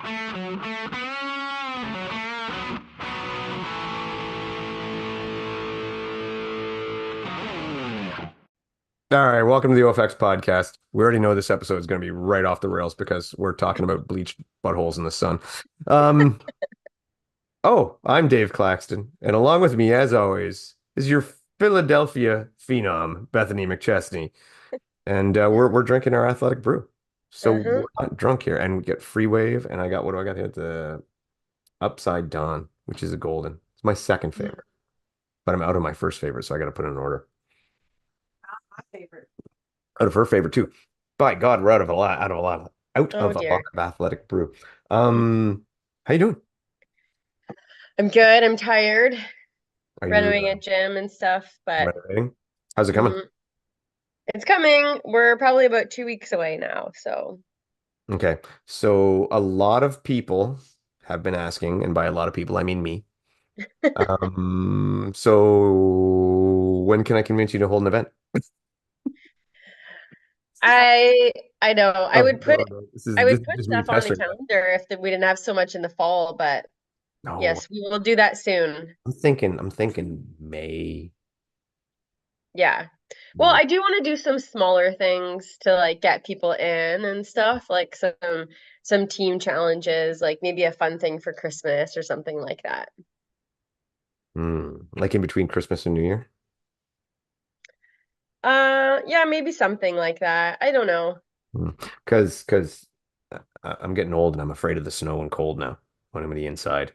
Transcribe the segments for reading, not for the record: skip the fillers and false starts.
All right, welcome to the OFX podcast. We already know this episode is going to be right off the rails because we're talking about bleached buttholes in the sun. Um, I'm Dave Claxton, and along with me, as always, is your Philadelphia phenom, Bethany McChesney, and we're drinking our athletic brew. So Uh-huh. we're not drunk here, and we get free wave, and I got what do I got here? The Upside Dawn, which is a golden. It's my second favorite, but I'm out of my first favorite, so I got to put it in order. My favorite. Out of her favorite too. By God, we're out Oh of a lot dear. of athletic brew. How you doing? I'm good. I'm tired. Are you Renovating a gym and stuff, but renovating? How's it coming? mhm. It's coming. We're probably about 2 weeks away now. So Okay, so a lot of people have been asking, and by a lot of people, I mean me. So when can I convince you to hold an event? I I know I Oh, would put no, no. This I is would this is put just me stuff on the pestering you. calendar if we didn't have so much in the fall, but No, yes, we will do that soon. I'm thinking May. Yeah. Well, May. I do want to do some smaller things to like get people in and stuff, like some team challenges, like maybe a fun thing for Christmas or something like that. Like in between Christmas and New Year? Yeah, maybe something like that. I don't know. Because I'm getting old and I'm afraid of the snow and cold now when I'm on the inside.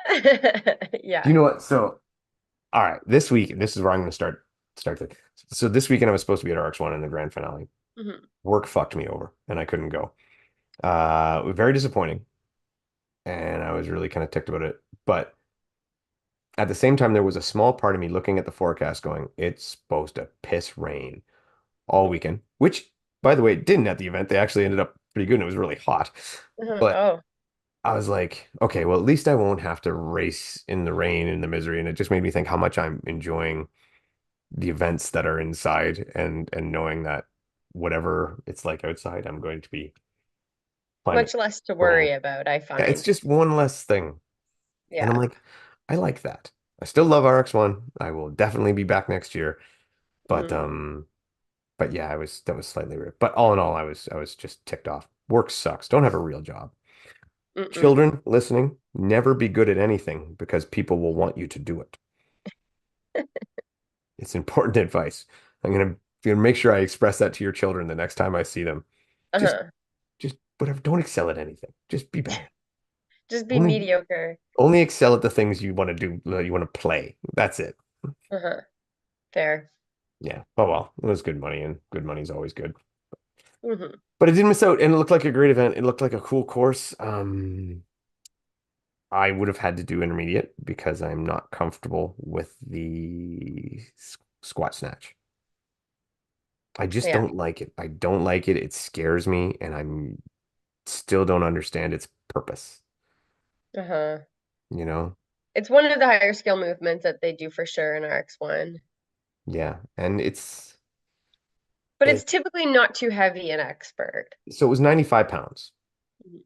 Do you Yeah. know what? So, all right, this week, this is where I'm going to start the. So this weekend I was supposed to be at RX1 in the grand finale. Mhm. Work fucked me over and I couldn't go. Very disappointing, and I was really kind of ticked about it. But at the same time, there was a small part of me looking at the forecast going, it's supposed to piss rain all Mhm. weekend, which, by the way, it didn't at the event. They actually ended up pretty good and it was really hot. But Oh, I was like, okay, well, at least I won't have to race in the rain and the misery. And it just made me think how much I'm enjoying the events that are inside and knowing that whatever it's like outside, I'm going to be climbing. much less to So worry about, I yeah, it's find. just one less thing. And I'm Yeah. like, I like that. I still love RX1. I will definitely be back next year. But Mhm. um, but yeah, that was slightly weird. But all in all, I was just ticked off. Work sucks. Don't have a real job. Mm-mm. Children listening, never be good at anything because people will want you to do it. It's important advice. I'm gonna make sure I express that to your children the next time I see them. Just Uh-huh. just whatever, don't excel at anything. Just be bad. Just be Only mediocre. only excel at the things you want to do, you want to play. That's it. Uh-huh. Fair. Yeah. Oh well, it was good money and good money's always good. Hmm. But it didn't miss out and it looked like a great event. It looked like a cool course. I would have had to do intermediate because I'm not comfortable with the squat snatch. I just Yeah. don't like it. I don't like it. It scares me, and I'm still don't understand its purpose, Uh-huh. you know? It's one of the higher skill movements that they do for sure in RX1. Yeah. And But it's it typically not too heavy and expert. so it was 95 pounds, Mhm.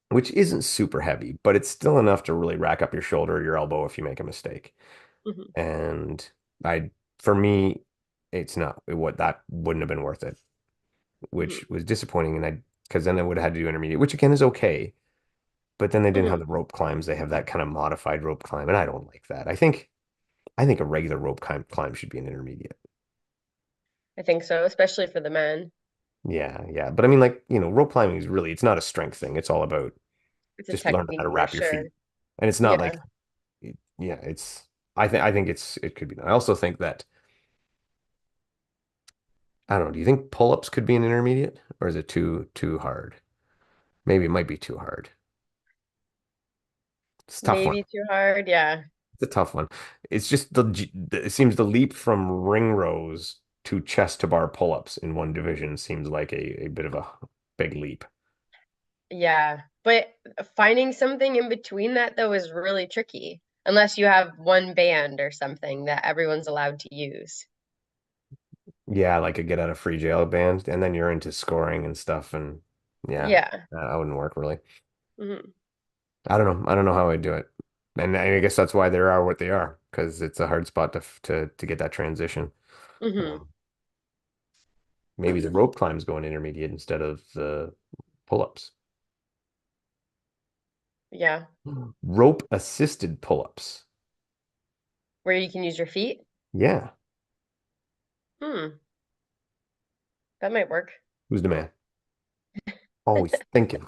which isn't super heavy, but it's still enough to really rack up your shoulder or your elbow if you make a mistake. Mhm. And I for me, it's not what that wouldn't have been worth it, Mhm. which was disappointing. And I because then I would have had to do intermediate, which again is okay. But then they didn't have Mhm. the rope climbs. They have that kind of modified rope climb, and I don't like that. I think a regular rope climb should be an intermediate. I think so, especially for the men. Yeah, yeah. But I mean, like, rope climbing is really, it's not a strength thing. It's all about It's a just learning how technique to for wrap your sure. feet. And it's not Yeah. like, yeah, I think it could be done. I also think that, I don't know, do you think pull-ups could be an intermediate or is it too hard? Maybe it might be too hard. It's a tough one. Maybe too hard. Yeah. It's a tough one. It's just it seems the leap from ring rows to chest to bar pull-ups in one division seems like a bit of a big leap. Yeah. But finding something in between that though is really tricky. Unless you have one band or something that everyone's allowed to use. Yeah, like a get out of free jail band, and then you're into scoring and stuff, and yeah, Yeah. that wouldn't work really. Hmm. I don't know. I don't know how I do it. And I guess that's why they are what they are, because it's a hard spot to get that transition. Hmm. Um, maybe the rope climb's going intermediate instead of the pull-ups. Yeah. Rope assisted pull-ups. Where you can use your feet. Yeah. Hmm. That might work. Who's the man? Always thinking.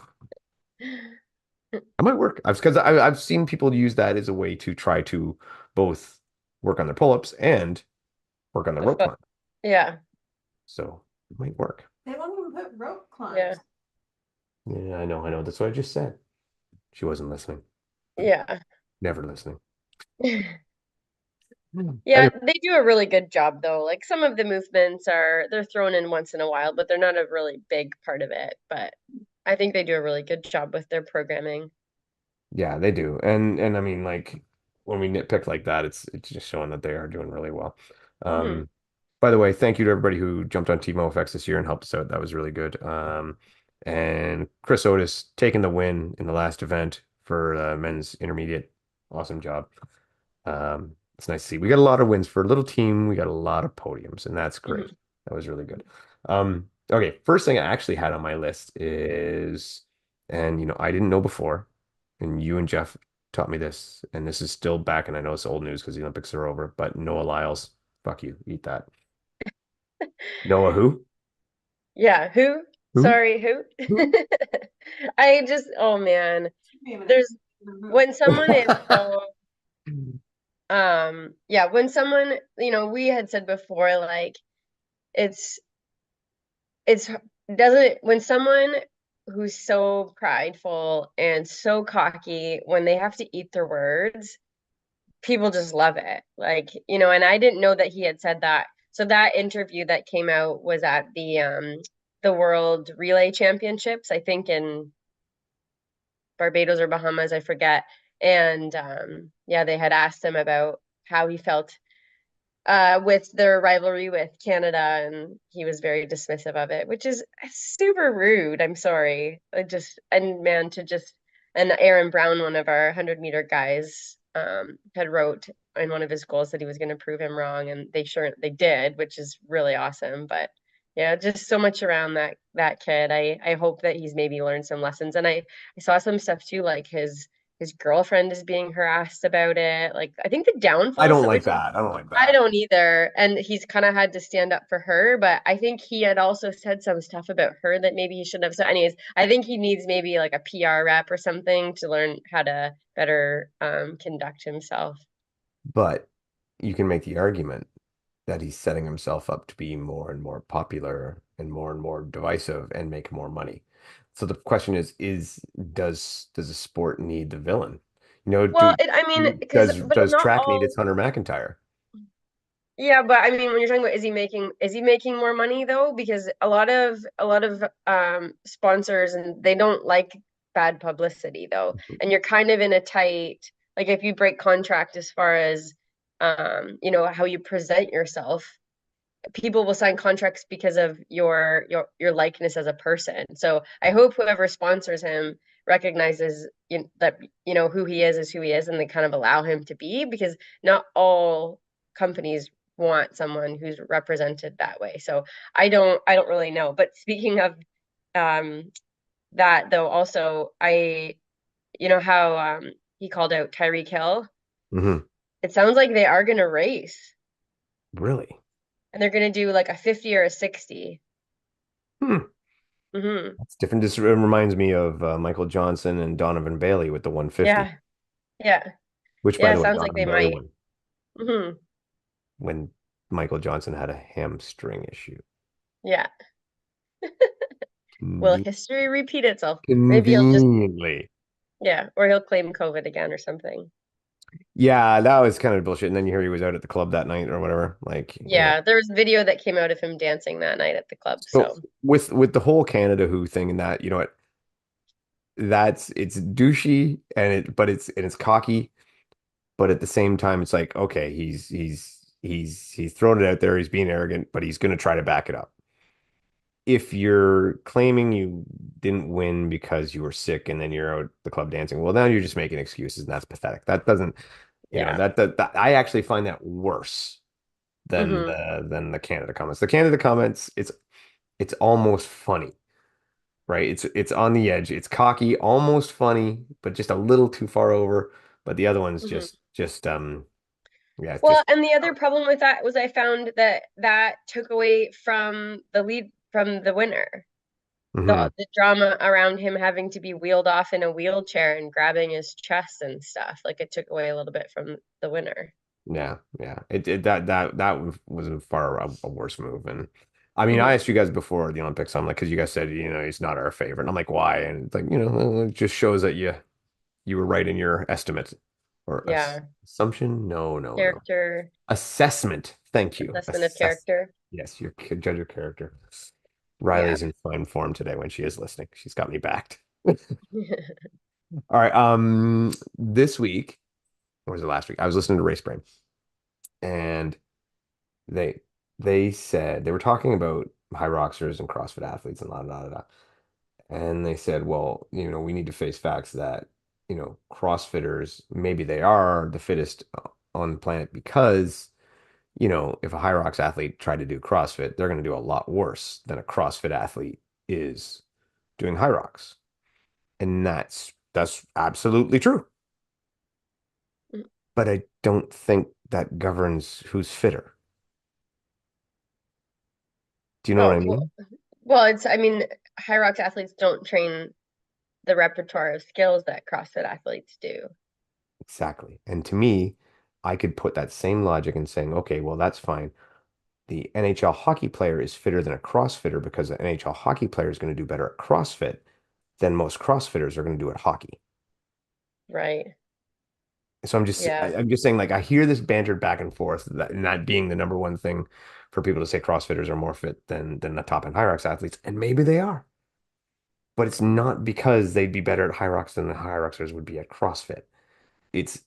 That might work. I've seen people use that as a way to try to both work on their pull-ups and work on their A rope foot. climb. Yeah. So it might work. They won't even put rope Yeah. climbs. Yeah, I know, I know. That's what I just said. She wasn't listening. Yeah. Never listening. Yeah, Anyway, they do a really good job though. Like some of the movements they're thrown in once in a while, but they're not a really big part of it. But I think they do a really good job with their programming. yeah, they do. And I mean, like when we nitpick like that, it's just showing that they are doing really well. Hmm. Um, by the way, thank you to everybody who jumped on Team FX this year and helped us out. That was really good. And Chris Otis taking the win in the last event for men's intermediate. Awesome job. It's nice to see. We got a lot of wins for a little team. We got a lot of podiums, and that's great. Hmm. That was really good. Okay, first thing I actually had on my list is, and I didn't know before, and you and Jeff taught me this, and this is still back, and I know it's old news because the Olympics are over, but Noah Lyles, fuck you, eat that. Noah who? Yeah, who? Who? Sorry, who? Who? I just, oh man. Took me a minute. There's when someone is so yeah, when someone, we had said before like it's it's doesn't when someone who's so prideful and so cocky when they have to eat their words, people just love it. Like, and I didn't know that he had said that. So that interview that came out was at the World Relay Championships, I think in Barbados or Bahamas, I forget. And yeah, they had asked him about how he felt with their rivalry with Canada, and he was very dismissive of it, which is super rude. I'm sorry. And man, and Aaron Brown, one of our 100-meter guys, had wrote in one of his goals that he was going to prove him wrong, and they did, which is really awesome. But yeah, just so much around that kid. I hope that he's maybe learned some lessons, and I saw some stuff too, like his girlfriend is being harassed about it. Like I think the I downfall, don't so like which that. I don't like I that. don't either. And he's kind of had to stand up for her, but I think he had also said some stuff about her that maybe he shouldn't have. So, anyways, I think he needs maybe like a PR rep or something to learn how to better conduct himself. But you can make the argument that he's setting himself up to be more and more popular and more divisive and make more money. So the question is does a sport need the villain? You know, Well, do I mean, because but does not track need all. its Hunter McIntyre? Yeah, but I mean, when you're talking about is he making more money though? Because a lot of sponsors and they don't like bad publicity though. And you're kind of in a tight like if you break contract as far as how you present yourself, people will sign contracts because of your likeness as a person. So I hope whoever sponsors him recognizes that who he is who he is, and they kind of allow him to be because not all companies want someone who's represented that way. So I don't really know. But speaking of um, that though, also how he called out Tyreek Hill. Hmm. It sounds like they are going to race Really? and they're going to do like a 50 or a 60. Hmm. Hmm. That's different. This reminds me of Michael Johnson and Donovan Bailey with the 150, Yeah, yeah, which, by yeah. the way, Sounds like Donovan they Bailey might. won Hmm. when Michael Johnson had a hamstring issue. Yeah. Will Conven history repeat itself? Maybe he'll just, conveniently. yeah, or he'll claim COVID again or something. Yeah, that was kind of bullshit. And then you hear he was out at the club that night or whatever. Like, yeah. Yeah, there was video that came out of him dancing that night at the club. So So, with the whole Canada Who thing and that, you know what? It's douchey and it's cocky, but at the same time, it's like, okay, he's thrown it out there, he's being arrogant, but he's gonna try to back it up. if you're claiming you didn't win because you were sick and then you're out at the club dancing, well, now you're just making excuses and that's pathetic. That doesn't, Yeah. that I actually find that worse than Hmm. the Canada comments. The Canada comments, it's almost funny, right? It's on the edge. It's cocky, almost funny, but just a little too far over. But the other one's Hmm. just yeah, it's Well, just and the other problem with that was I found that that took away from the lead from the winner. mhm. The drama around him having to be wheeled off in a wheelchair and grabbing his chest and stuff, like it took away a little bit from the winner. Yeah, yeah. That was a far a worse move. And I mean, I Hmm. asked you guys before the Olympics, I'm like, because you guys said, he's not our favorite. And I'm like, why? And it's like, well, it just shows that you were right in your estimate or Yeah. assumption. No, no, no. Character, Assessment. Thank you. assessment of character. Yes, your judge of character. Yeah. Riley's in fine form today when she is listening. She's got me backed. All right. This week, or was it last week? I was listening to Race Brain, and they they said they were talking about high rocksters and CrossFit athletes and la da da da. And they said, well, we need to face facts that, CrossFitters, maybe they are the fittest on the planet because, if a Hyrox athlete tried to do CrossFit, they're going to do a lot worse than a CrossFit athlete is doing Hyrox. And that's absolutely true. But I don't think that governs who's fitter. Do you know what I Oh, well, mean? I mean, Hyrox athletes don't train the repertoire of skills that CrossFit athletes do. Exactly. And to me, I could put that same logic in saying, okay, well, that's fine. The NHL hockey player is fitter than a CrossFitter because the NHL hockey player is going to do better at CrossFit than most CrossFitters are going to do at hockey. Right. So Yeah. I'm just saying, like, I hear this bantered back and forth, and that being the number one thing for people to say CrossFitters are more fit than the top end Hyrox athletes, and maybe they are, but it's not because they'd be better at Hyrox than the Hyroxers would be at CrossFit. It's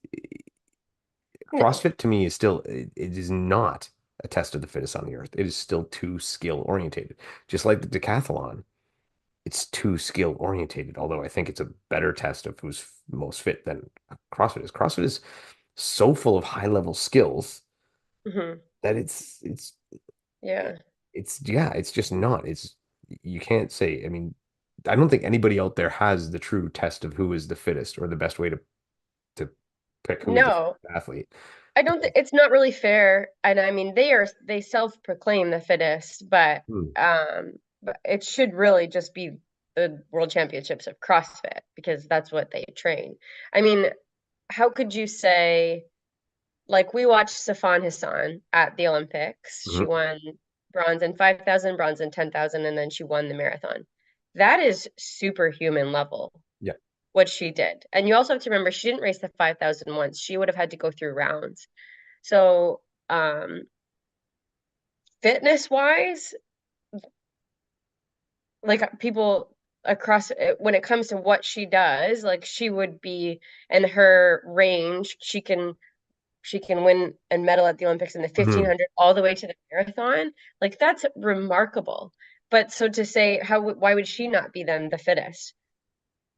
Yeah. CrossFit to me is still it is not a test of the fittest on the earth. It is still too skill orientated, just like the decathlon. It's too skill orientated. Although I think it's a better test of who's most fit than CrossFit is. CrossFit is so full of high level skills Hmm. that it's Yeah. it's yeah, it's just not. It's you can't say. I mean, I don't think anybody out there has the true test of who is the fittest or the best way to pick who is the No, fittest athlete. I don't think it's not really fair. And I mean, they self-proclaim the fittest, Hmm. but it should really just be the World Championships of CrossFit because that's what they train. I mean, how could you say like we watched Safan Hassan at the Olympics. She Mhm. won bronze in 5,000, bronze in 10,000, and then she won the marathon. That is superhuman level, Yeah. what she did. And you also have to remember she didn't race the 5,000 once. She would have had to go through rounds. So, fitness wise, like people across when it comes to what she does, like she would be in her range, she can win and medal at the Olympics in the Mhm. 1500 all the way to the marathon. Like that's remarkable. But so to say why would she not be then the fittest?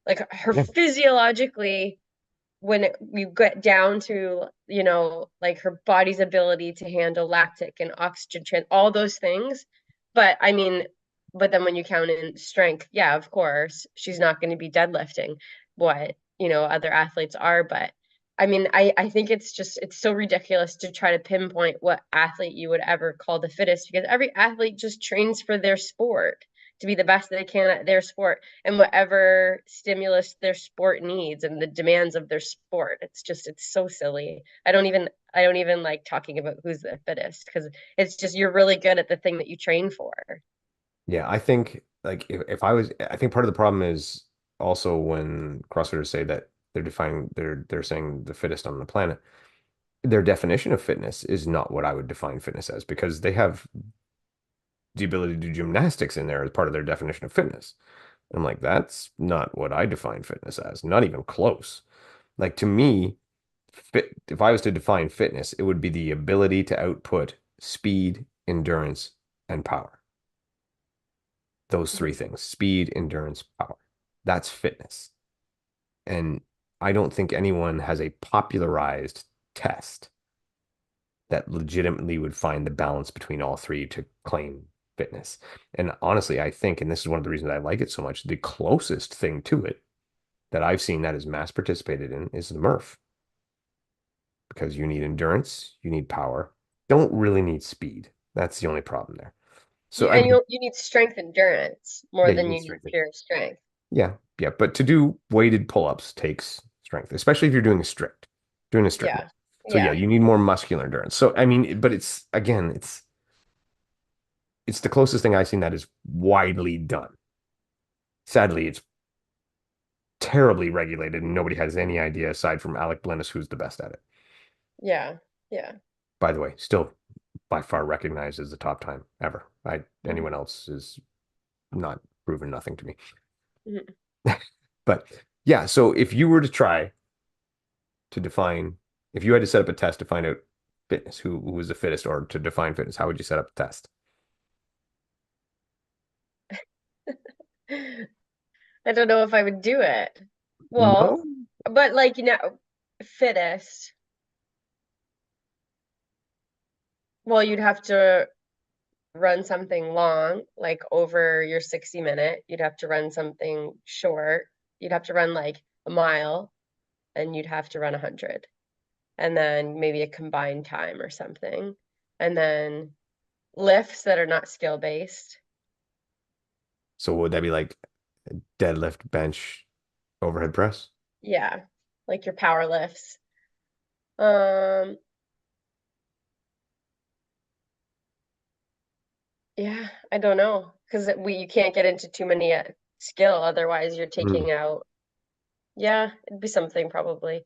Like her Yeah. physiologically when you get down to, like her body's ability to handle lactic and oxygen all those things. But I mean, but then when you count in strength, yeah, of course, she's not going to be deadlifting what, other athletes are. But I mean, I think it's so ridiculous to try to pinpoint what athlete you would ever call the fittest because every athlete just trains for their sport to be the best they can at their sport and whatever stimulus their sport needs and the demands of their sport. It's so silly. I don't even like talking about who's the fittest because it's just you're really good at the thing that you train for. Yeah, I think like if I was, I think part of the problem is also when CrossFitters say that they're saying the fittest on the planet. Their definition of fitness is not what I would define fitness as because they have the ability to do gymnastics in there as part of their definition of fitness. I'm like, that's not what I define fitness as, not even close. Like to me, if I was to define fitness, it would be the ability to output speed, endurance, and power. those three Mhm. things: speed, endurance, power. That's fitness. And I don't think anyone has a popularized test that legitimately would find the balance between all three to claim fitness. And honestly, I think, and this is one of the reasons I like it so much, the closest thing to it that I've seen that is mass participated in is the Murph, because you need endurance, you need power, don't really need speed. That's the only problem there. So, I And mean, you need strength endurance more yeah, you than need you need strength. pure strength. Yeah, yeah. But to do weighted pull-ups takes strength, especially if you're doing a strict Yeah. lift. So yeah, Yeah. you need more muscular endurance. So I mean, but it's again, it's the closest thing I've seen that is widely done. Sadly, it's terribly regulated and nobody has any idea aside from Alec Blennis who's the best at it. Yeah. Yeah. By the way, still by far recognized as the top time ever. Anyone Mhm. else is not proven nothing to me. Mhm. But yeah, so if you were to try to define, if you had to set up a test to find out fitness, who was the fittest, or to define fitness, how would you set up the test? I don't know if I would do it. Well, No. but like, fittest. Well, you'd have to run something long, like over your 60-minute. You'd have to run something short. You'd have to run like a mile, and you'd have to run 100. And then maybe a combined time or something. And then lifts that are not skill based. So would that be like deadlift, bench, overhead press? Yeah, like your power lifts. Um, yeah, I don't know because we you can't get into too many skill otherwise you're Hmm. taking out. Yeah, it'd be something probably.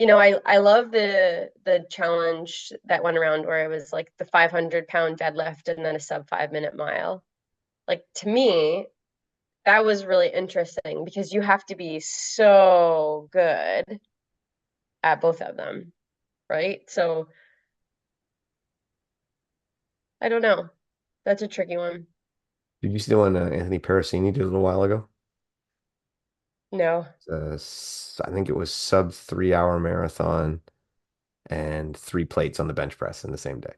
I love the challenge that went around where it was like the 500-pound deadlift and then a sub 5-minute mile. Like to me, that was really interesting because you have to be so good at both of them, right? So I don't know. That's a tricky one. Did you see the one Anthony Parasini did a little while ago? No. I think it was sub 3 hour marathon and three plates on the bench press in the same day.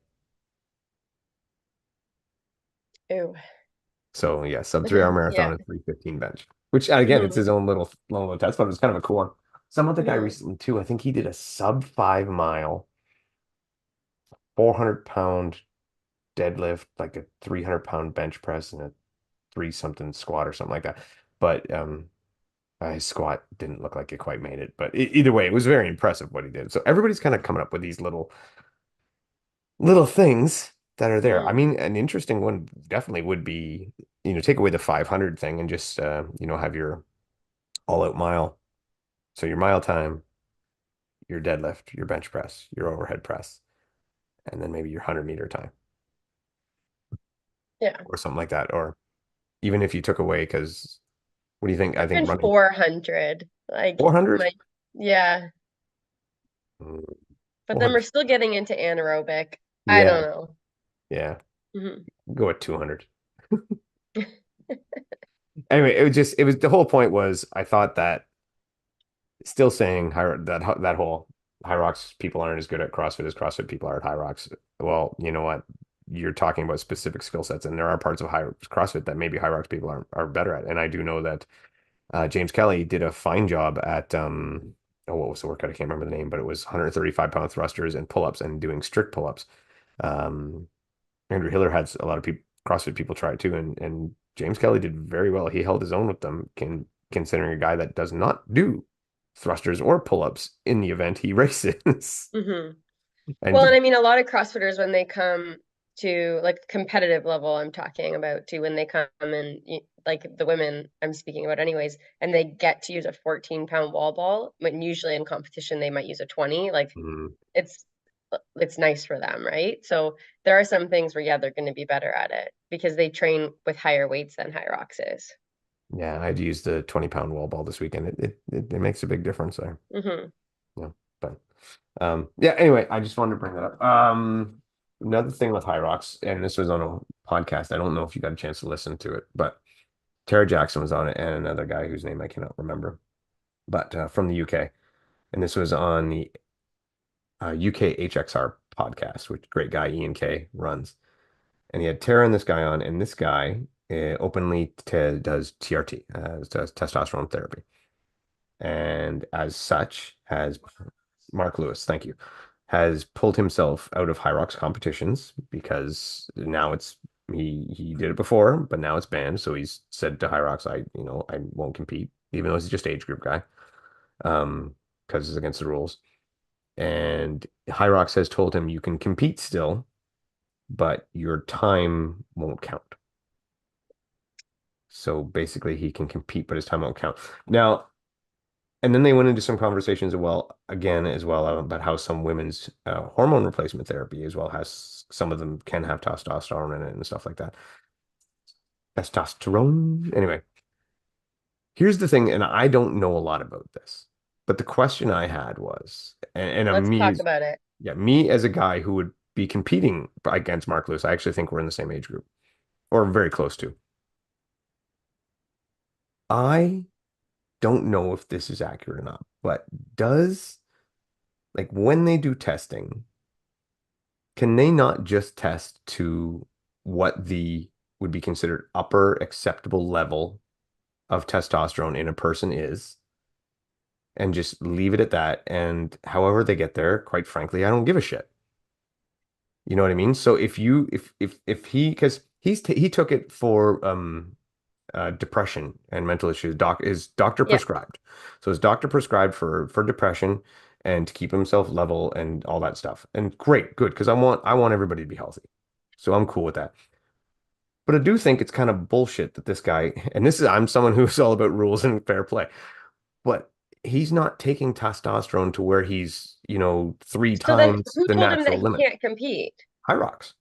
Ew. So yeah, sub 3 hour marathon Yeah. and 3:15 bench. Which again, it's Hmm. his own little test, but it was kind of a cool one. Some other guy Hmm. recently too. I think he did a sub 5 mile, 400 pound deadlift, like a 300 pound bench press, and a three something squat or something like that. But his squat didn't look like it quite made it. But either way, it was very impressive what he did. So everybody's kind of coming up with these little things that are there. I Hmm. mean, an interesting one definitely would be, take away the 500 thing and just, have your all out mile. So your mile time, your deadlift, your bench press, your overhead press, and then maybe your 100-meter time Yeah. or something like that. Or even if you took away, because what do you think? I think Even running 400. Like 400? my yeah. But then we're 400. still getting into anaerobic. I Yeah. don't know. Yeah. Hmm. Go at 200. Anyway, it was the whole point was I thought that still saying that whole Hyrox people aren't as good at CrossFit as CrossFit people are at Hyrox. Well, you know what? You're talking about specific skill sets, and there are parts of CrossFit that maybe Hyrox people are better at. And I do know that James Kelly did a fine job at what was the workout? I can't remember the name, but it was 135-pound thrusters and pull-ups and doing strict pull-ups. Um, Andrew Hiller had a lot of people, CrossFit people try it too, and James Kelly did very well. He held his own with them, considering a guy that does not do thrusters or pull-ups in the event he races. Hmm. Well, and And I mean, a lot of CrossFitters, when they come to like competitive level, I'm talking about too, when they come and like the women I'm speaking about, anyways, and they get to use a 14-pound wall ball, when usually in competition they might use a 20. Like mm, it's it's nice for them, right? So there are some things where yeah, they're going to be better at it because they train with higher weights than Hyrox is. yeah, I'd use the 20-pound wall ball this weekend. It makes a big difference there. Hmm. Yeah, but yeah. Anyway, I just wanted to bring that up. another thing with Hyrox, and this was on a podcast. I don't know if you got a chance to listen to it, but Tara Jackson was on it, and another guy whose name I cannot remember, but from the UK. And this was on the UK HXR podcast, which great guy Ian K runs. And he had Tara and this guy on, and this guy openly does TRT, does testosterone therapy, and as such has Mark Lewis, thank you, has pulled himself out of Hyrox competitions because now it's he did it before, but now it's banned. So he's said to Hyrox, I won't compete, even though he's just age group guy, because it's against the rules. And Hyrox has told him you can compete still, but your time won't count. So basically, he can compete, but his time won't count. Now, and then they went into some conversations as well about how some women's hormone replacement therapy as well has some of them can have testosterone in it and stuff like that. Testosterone. Anyway, here's the thing, and I don't know a lot about this, but the question I had was, and Let's me, talk about it. yeah, me as a guy who would be competing against Mark Lewis, I actually think we're in the same age group or very close to. I don't know if this is accurate or not, but does like when they do testing, can they not just test to what the would be considered upper acceptable level of testosterone in a person is and just leave it at that? And however they get there, quite frankly, I don't give a shit. You know what I mean? So if he because he took it for depression and mental issues. His doctor Yeah. prescribed. So his doctor prescribed for depression and to keep himself level and all that stuff. And great, good, because I want everybody to be healthy. So I'm cool with that. But I do think it's kind of bullshit that this guy, and this is I'm someone who's all about rules and fair play, but he's not taking testosterone to where he's, three So then times who the told him that natural he limit. can't compete? Hyrox.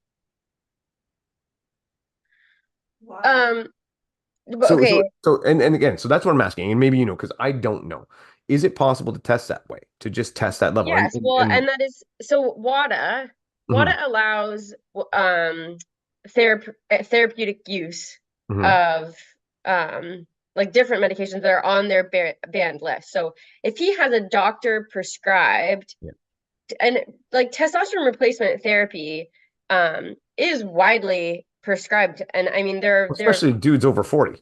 Why? Um, So, okay, so, so, and again, so that's what I'm asking, and maybe because I don't know. Is it possible to test that way, to just test that level? And yes, and, well, and and that is so WADA mhm, allows therapeutic use mhm. of like different medications that are on their banned list. So if he has a doctor prescribed Yeah. and like testosterone replacement therapy is widely prescribed, and I mean there Especially dudes over 40.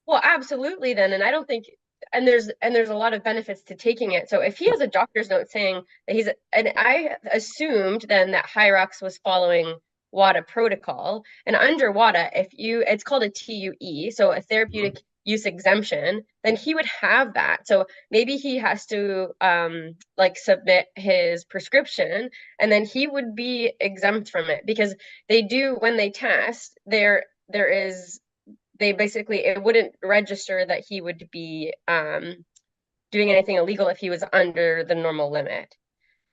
well, absolutely then. And I don't think and there's a lot of benefits to taking it. So if he has a doctor's note saying that and I assumed then that Hyrox was following WADA protocol. And under WADA, if you it's called a TUE, so a Mhm. therapeutic use exemption, then he would have that. So maybe he has to like submit his prescription and then he would be exempt from it because they do when they test, there is they basically it wouldn't register that he would be doing anything illegal if he was under the normal limit.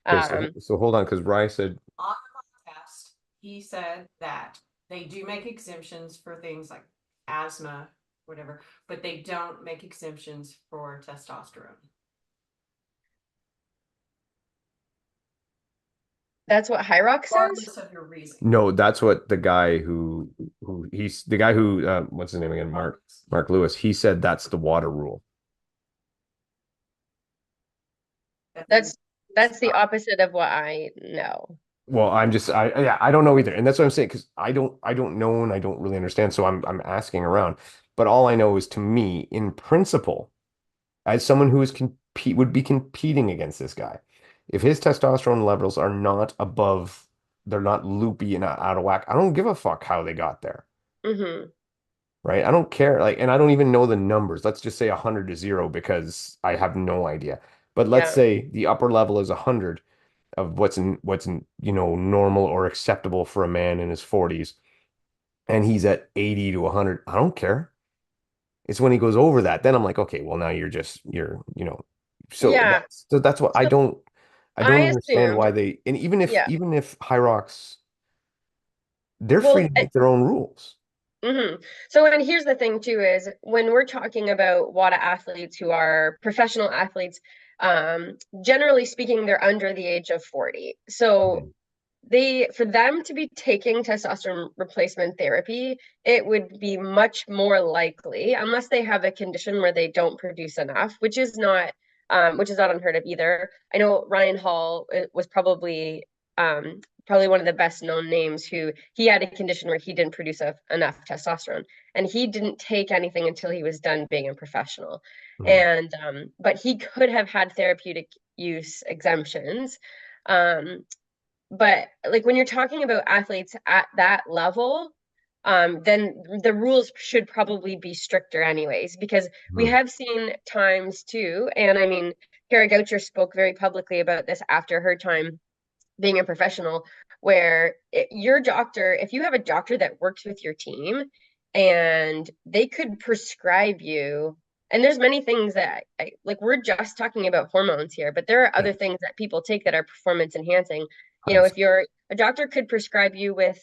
Okay, so Um, so hold on, because Rye said, On the podcast, he said that they do make exemptions for things like asthma, whatever, but they don't make exemptions for testosterone. that's what Hyrox says. Regardless of your reason. no, that's what the guy who he's the guy who what's his name again? Mark Lewis. He said that's the water rule. That's that's the opposite of what I know. Well, I don't know either, and that's what I'm saying because I don't know and I don't really understand. So I'm asking around, but all I know is to me, in principle, as someone who is compete would be competing against this guy, if his testosterone levels are not above, they're not loopy and out of whack, I don't give a fuck how they got there, Hmm. right? I don't care, like, and I don't even know the numbers. Let's just say 100 to 0 because I have no idea. But let's Yeah. say the upper level is 100 of what's in, normal or acceptable for a man in his 40s, and he's at 80 to 100. I don't care. It's when he goes over that, then I'm like, okay, well now so Yeah. that's what So I don't I understand assumed, why they and yeah. even if Hyrox, they're free Well, to make their own rules. so and here's the thing too is when we're talking about WADA athletes who are professional athletes, generally speaking, they're under the age of 40. So Mhm. for them to be taking testosterone replacement therapy, it would be much more likely, unless they have a condition where they don't produce enough, which is not unheard of either. I know Ryan Hall was probably one of the best known names who he had a condition where he didn't produce enough testosterone, and he didn't take anything until he was done being a professional. And but he could have had therapeutic use exemptions. But like when you're talking about athletes at that level, then the rules should probably be stricter anyways, because we have seen times too, and I mean, Kara Goucher spoke very publicly about this after her time being a professional, where your doctor, if you have a doctor that works with your team and they could prescribe you, and there's many things that like we're just talking about hormones here, but there are other things that people take that are performance enhancing. If a doctor could prescribe you with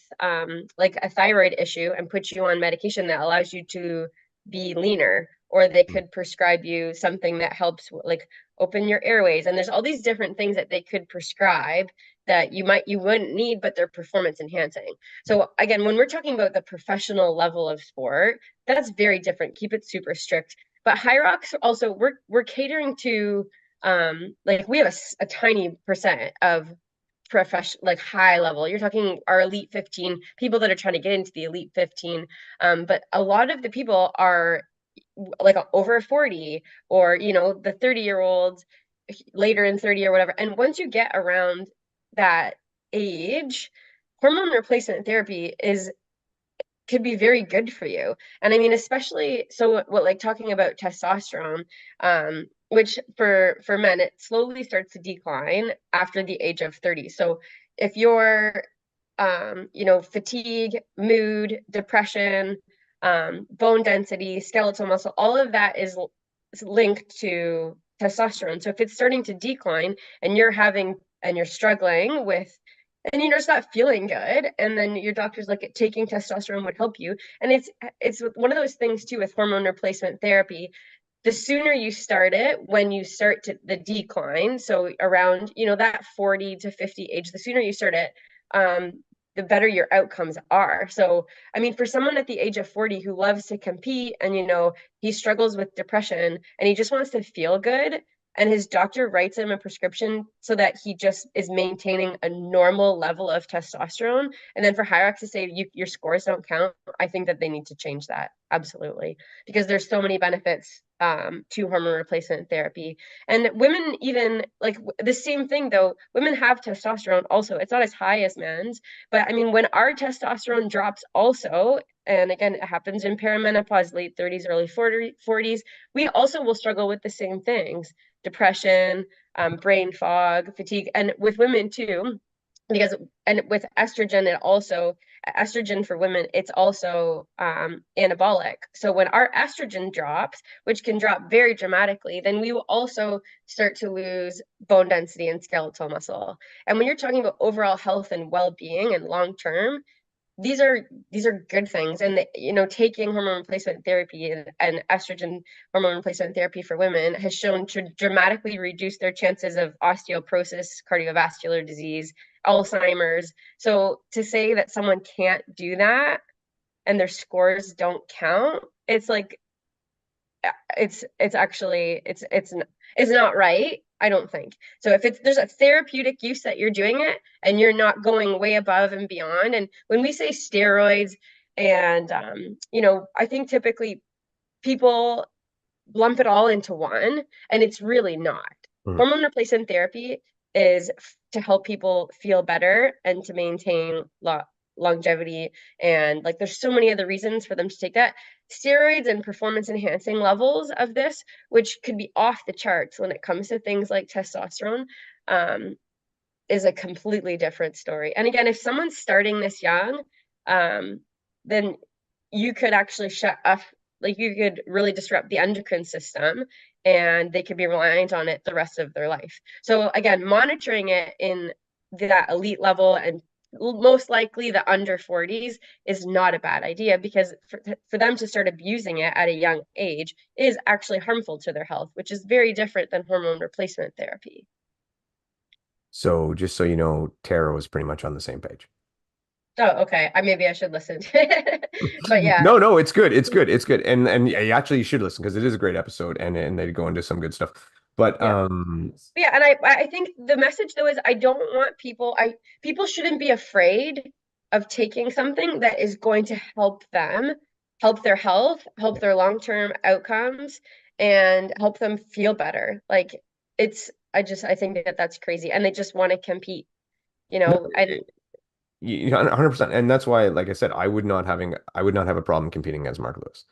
like a thyroid issue and put you on medication that allows you to be leaner, or they could prescribe you something that helps like open your airways, and there's all these different things that they could prescribe that you wouldn't need, but they're performance enhancing. So again, when we're talking about the professional level of sport, that's very different. Keep it super strict. But Hyrox also, we're catering to like we have a tiny percent of professional, like high level. You're talking our elite 15 people that are trying to get into the elite 15. But a lot of the people are like over 40, or the 30-year-olds later in 30 or whatever. And once you get around that age, hormone replacement therapy could be very good for you. And I mean, especially so what like talking about testosterone, which for men, it slowly starts to decline after the age of 30. So if you're fatigue, mood, depression, bone density, skeletal muscle, all of that is linked to testosterone. So if it's starting to decline and you're struggling with, and you're just not feeling good, and then your doctor's like, taking testosterone would help you. And it's one of those things too with hormone replacement therapy. The sooner you start it, when you start to the decline, so around that 40 to 50 age, the sooner you start it, the better your outcomes are. So I mean, for someone at the age of 40 who loves to compete, and he struggles with depression and he just wants to feel good, and his doctor writes him a prescription so that he just is maintaining a normal level of testosterone, and then for Hyrox to say your scores don't count, I think that they need to change that. Absolutely. Because there's so many benefits to hormone replacement therapy. And women, even like the same thing though, women have testosterone also. It's not as high as men's, but I mean, when our testosterone drops also, and again, it happens in perimenopause, late 30s, early 40s, we also will struggle with the same things: depression, brain fog, fatigue, and with women too, because and with estrogen for women, it's also anabolic. So when our estrogen drops, which can drop very dramatically, then we will also start to lose bone density and skeletal muscle. And when you're talking about overall health and well-being and long term, these are good things. And taking hormone replacement therapy and estrogen hormone replacement therapy for women has shown to dramatically reduce their chances of osteoporosis, cardiovascular disease, Alzheimer's. So to say that someone can't do that and their scores don't count, it's like it's actually it's not right. I don't think so. If there's a therapeutic use that you're doing it and you're not going way above and beyond. And when we say steroids, and I think typically people lump it all into one, and it's really not. Hormone replacement therapy is to help people feel better and to maintain longevity, and like there's so many other reasons for them to take that. Steroids and performance enhancing levels of this, which could be off the charts when it comes to things like testosterone, is a completely different story. And again, if someone's starting this young, then you could actually you could really disrupt the endocrine system, and they could be reliant on it the rest of their life. So again, monitoring it in that elite level, and most likely the under 40s, is not a bad idea, because for them to start abusing it at a young age is actually harmful to their health, which is very different than hormone replacement therapy. So just so you know, Tara was pretty much on the same page. Oh, okay. I maybe I should listen to it. But yeah. No, no, it's good. It's good. It's good. And yeah, you actually should listen because it is a great episode and they go into some good stuff. But Yeah. Yeah, and I think the message though is I don't want people shouldn't be afraid of taking something that is going to help them, help their health, help their long-term outcomes, and help them feel better. Like I think that that's crazy, and they just want to compete, no, and 100%. And that's why, like I said, I would not have a problem competing against Mark Lewis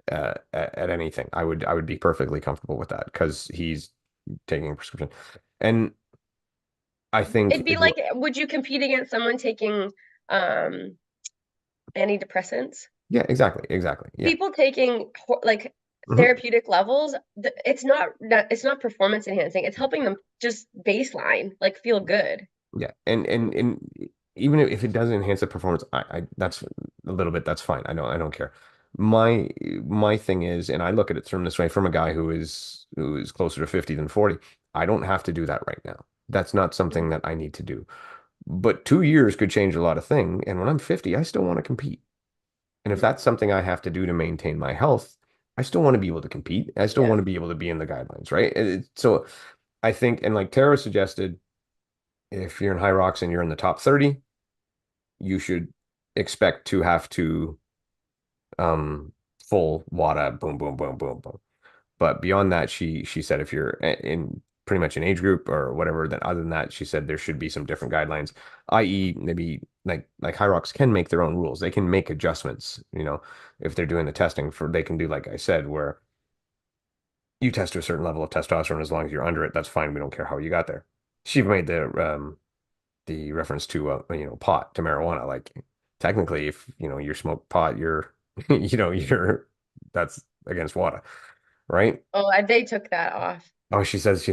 at anything. I would be perfectly comfortable with that because he's taking a prescription. And I think it'd be like, would you compete against someone taking um antidepressants? yeah, exactly, exactly. Yeah. People taking like Mhm. therapeutic levels, it's not performance enhancing. It's helping them just baseline, like feel good. Yeah. And even if it doesn't enhance the performance, I that's a little bit, that's fine. I don't care. My my thing is, and I look at it from this way, from a guy who is closer to 50 than 40, I don't have to do that right now. That's not something Mhm. that I need to do. But 2 years could change a lot of thing. And when I'm 50, I still want to compete. And if that's something I have to do to maintain my health, I still want to be able to compete. I still Yeah. want to be able to be in the guidelines, right? So I think, and like Tara suggested, if you're in Hyrox and you're in the top 30, you should expect to have to um full WADA, boom, boom, boom, boom, boom. But beyond that, she said if you're in pretty much an age group or whatever, then other than that, she said there should be some different guidelines, i.e., maybe like Hyrox can make their own rules. They can make adjustments, if they're doing the testing for they can do like I said, where you test to a certain level of testosterone as long as you're under it, that's fine. We don't care how you got there. She made the reference to pot to marijuana. Like technically, if you smoke pot, you're you're that's against WADA, right? Oh, they took that off. Oh, she says she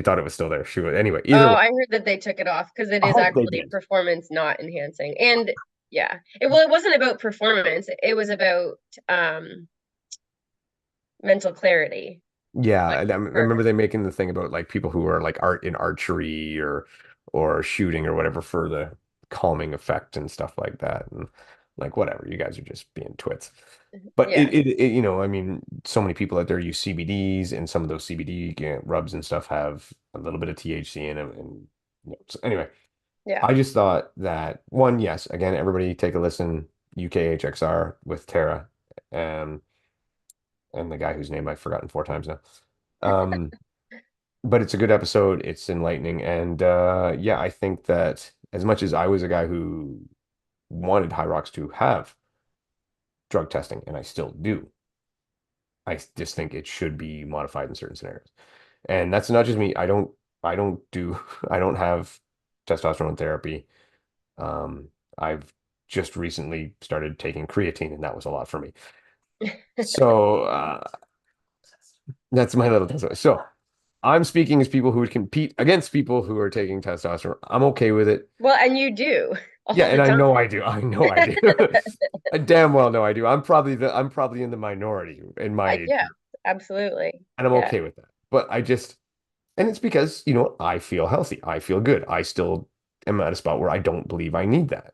thought it was still there. She was anyway. Either Oh, way, I heard that they took it off because it I is hope they actually did. performance not enhancing. And yeah, it wasn't about performance. It was about mental clarity. Yeah, Like I for remember they making the thing about like people who are like art in archery or shooting or whatever for the calming effect and stuff like that. And like whatever, you guys are just being twits. But yeah. I mean, so many people out there use CBDs, and some of those CBD rubs and stuff have a little bit of THC in them. And so anyway, Yeah. I just thought that one, yes, again, everybody take a listen. UKHXR with Tara, um, and the guy whose name I've forgotten 4 times now. Um, but it's a good episode. It's enlightening, and yeah, I think that as much as I was a guy who wanted Hyrox to have drug testing, and I still do, I just think it should be modified in certain scenarios. And that's not just me. I don't do, I don't have testosterone therapy. Um, I've just recently started taking creatine, and that was a lot for me. So that's my little testosterone. So I'm speaking as people who would compete against people who are taking testosterone. I'm okay with it. Well, and you do Yeah, all the and I time. know I do. I know I do. I damn well know I do. I'm probably in the minority in my age Yeah, group, absolutely. and I'm Yeah. okay with that. But and it's because, I feel healthy. I feel good. I still am at a spot where I don't believe I need that.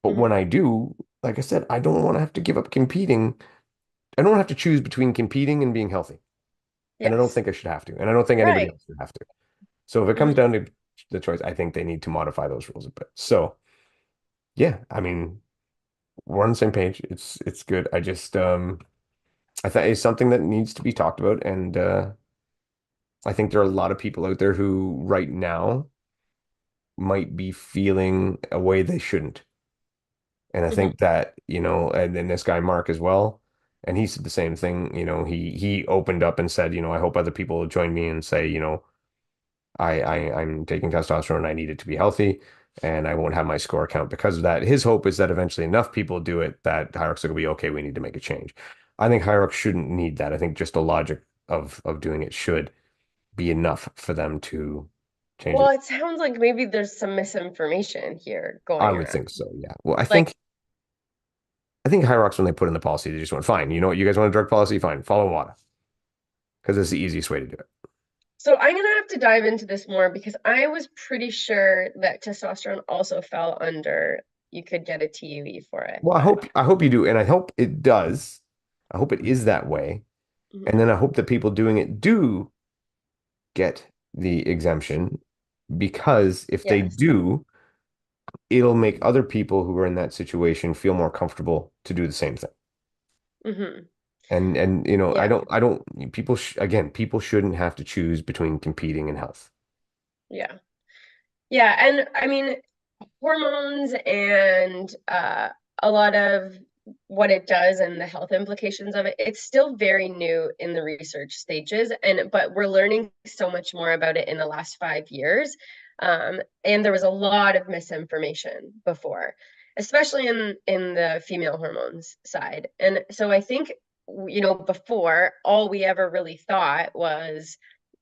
But when Mhm. I do, like I said, I don't want to have to give up competing. I don't have to choose between competing and being healthy. And I don't Yes. think I should have to. And I don't think anybody Right. else should have to. So if it comes Mhm. down to the choice, I think they need to modify those rules a bit. So yeah, I mean, we're on the same page. It's good. I thought it's something that needs to be talked about. And I think there are a lot of people out there who right now might be feeling a way they shouldn't. And I Mhm. think that, and then this guy Mark as well, and he said the same thing, he opened up and said, I hope other people will join me and say, I'm taking testosterone. I need it to be healthy, and I won't have my score count because of that. His hope is that eventually enough people do it that Hyrox will be okay. We need to make a change. I think Hyrox shouldn't need that. I think just the logic of doing it should be enough for them to change Well, it. it sounds like maybe there's some misinformation here I going would on. think so. Yeah. Well, Like, I think Hyrox when they put in the policy, they just went, fine. You know what? You guys want a drug policy? Fine. Follow WADA because it's the easiest way to do it. So I'm gonna have to dive into this more because I was pretty sure that testosterone also fell under you could get a TUE for it, Well, but I hope you do, and I hope it does. I hope it is that way. And mhm. then I hope that people doing it do get the exemption because if they Yes. do, it'll make other people who are in that situation feel more comfortable to do the same thing. Hmm. And you know, Yeah. I don't people sh again, people shouldn't have to choose between competing and health. Yeah. Yeah. And I mean, hormones and a lot of what it does and the health implications of it, it's still very new in the research stages. And but we're learning so much more about it in the last 5 years. And there was a lot of misinformation before, especially in the female hormones side. And so I think, before all we ever really thought was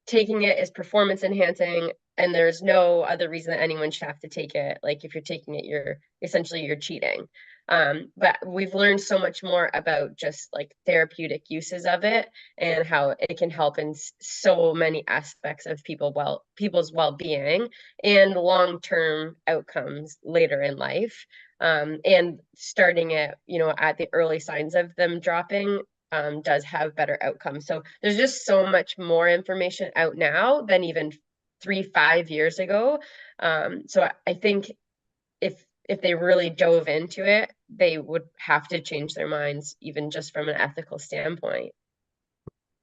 taking it is performance enhancing, and there's no other reason that anyone should have to take it. Like if you're taking it, you're cheating. But we've learned so much more about just like therapeutic uses of it and how it can help in so many aspects of people's well-being and long-term outcomes later in life. And starting it, at the early signs of them dropping, does have better outcomes. So there's just so much more information out now than even 3, 5 years ago. So I think if they really dove into it, they would have to change their minds, even just from an ethical standpoint.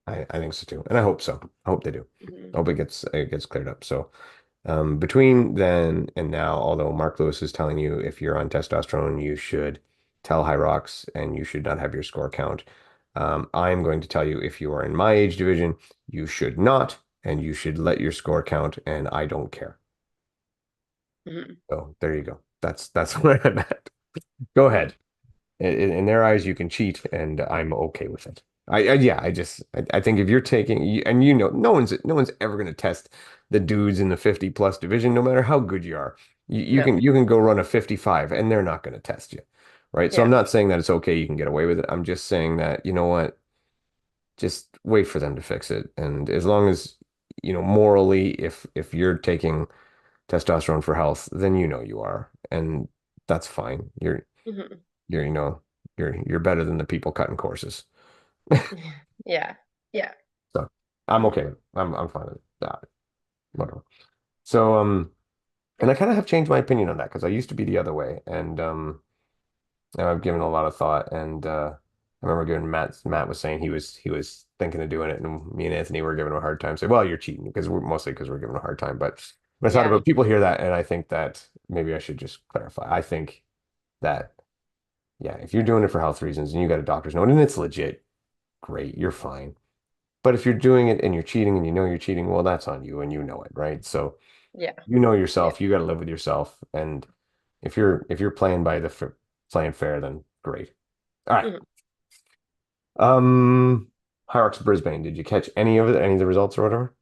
I think so too. And I hope so. I hope they do. Mhm. I hope it gets cleared up. So between then and now, although Mark Lewis is telling you if you're on testosterone, you should tell Hyrox and you should not have your score count. I'm going to tell you if you are in my age division, you should not, and you should let your score count, and I don't care. Mhm. So there you go. That's where I'm at. Go ahead. In their eyes, you can cheat, and I'm okay with it. Yeah, I think if you're taking and no one's ever going to test the dudes in the 50 plus division, no matter how good you are. No. You can go run a 55, and they're not going to test you, right? So I'm Yeah. not saying that it's okay, you can get away with it. I'm just saying that you know what, just wait for them to fix it, and as long as morally, if you're taking testosterone for health, then you are, and that's fine. Hmm. You're, you're better than the people cutting courses. Yeah. Yeah. So I'm okay. I'm fine with that. Whatever. So and I kind of have changed my opinion on that because I used to be the other way, and now I've given a lot of thought, and I remember giving Matt was saying he was thinking of doing it, and me and Anthony were giving him a hard time. Say, well, you're cheating because we're giving him a hard time. But I thought Yeah. about people hear that, and I think that maybe I should just clarify. I think that yeah, if you're doing it for health reasons and you got a doctor's note and it's legit, great, you're fine. But if you're doing it and you're cheating and you know you're cheating, well, that's on you and you know it, right? So Yeah. you know Yeah. yourself, you got to live with yourself. And if you're playing by the playing fair, then great. All right. Mhm. Hyrox Brisbane. Did you catch any of it? Any of the results or whatever?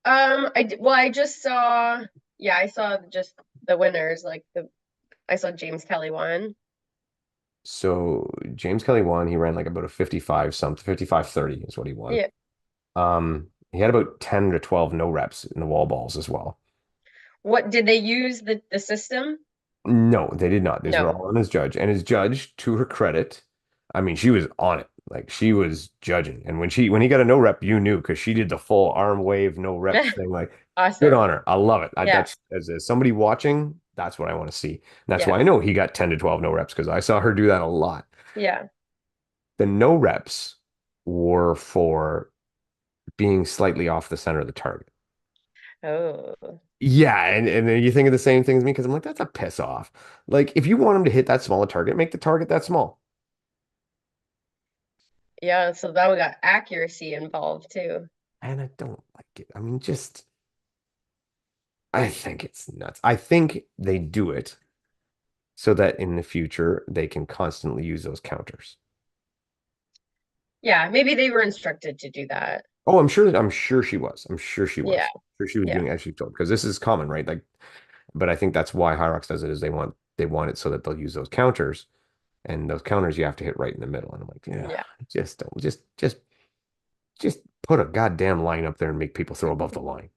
Well, I just saw, yeah, I saw just the winners, I saw James Kelly won. So James Kelly won. He ran like about a 55 something, 55-30 is what he won. Yeah. He had about 10 to 12 no reps in the wall balls as well. What did they use the system? No, they did not. These were No. all on his judge. And his judge, to her credit, I mean, she was on it. Like she was judging. And when he got a no rep, you knew because she did the full arm wave, no rep thing. Like, good Awesome. on her. I love it. Yeah. That's as somebody watching, that's what I want to see. And that's Yeah. why I know he got 10 to 12 no reps because I saw her do that a lot. Yeah. The no reps were for being slightly off the center of the target. Oh. Yeah, and then you think of the same thing as me because I'm like, that's a piss off. Like, if you want him to hit that smaller target, make the target that small. Yeah, so that we got accuracy involved too. And I don't like it. I mean, I think it's nuts. I think they do it so that in the future they can constantly use those counters. Yeah, maybe they were instructed to do that. Oh, I'm sure she was. I'm sure she Yeah. was. I'm sure she was Yeah. doing as she told because this is common, right? Like, but I think that's why Hyrox does it is they want it so that they'll use those counters, and those counters you have to hit right in the middle. And I'm like, yeah, Yeah. just don't just put a goddamn line up there and make people throw above the line.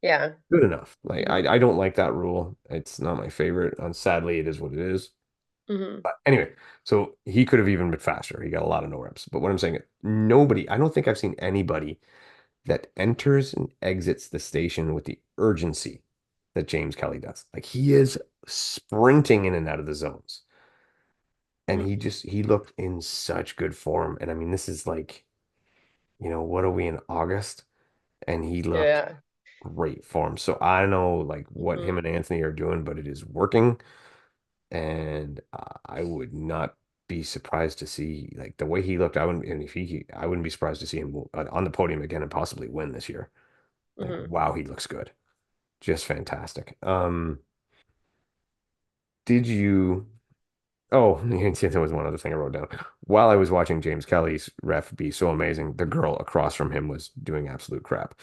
Yeah. Good enough. Like Hmm. I don't like that rule. It's not my favorite. And sadly, it is what it is. Hmm. But anyway, so he could have even been faster. He got a lot of no reps. But what I'm saying, nobody, I don't think I've seen anybody that enters and exits the station with the urgency that James Kelly does. Like he is sprinting in and out of the zones. And Hmm. he looked in such good form. And I mean, this is like, what are we in August? And he looked Yeah. great form. So I don't know like what him Hmm. and Anthony are doing, but it is working. And I would not be surprised to see like the way he looked. I wouldn't, and if I wouldn't be surprised to see him on the podium again and possibly win this year. Like, Hmm. wow, he looks good. Just fantastic. Did you? Oh, there was one other thing I wrote down. While I was watching James Kelly's ref be so amazing, the girl across from him was doing absolute crap.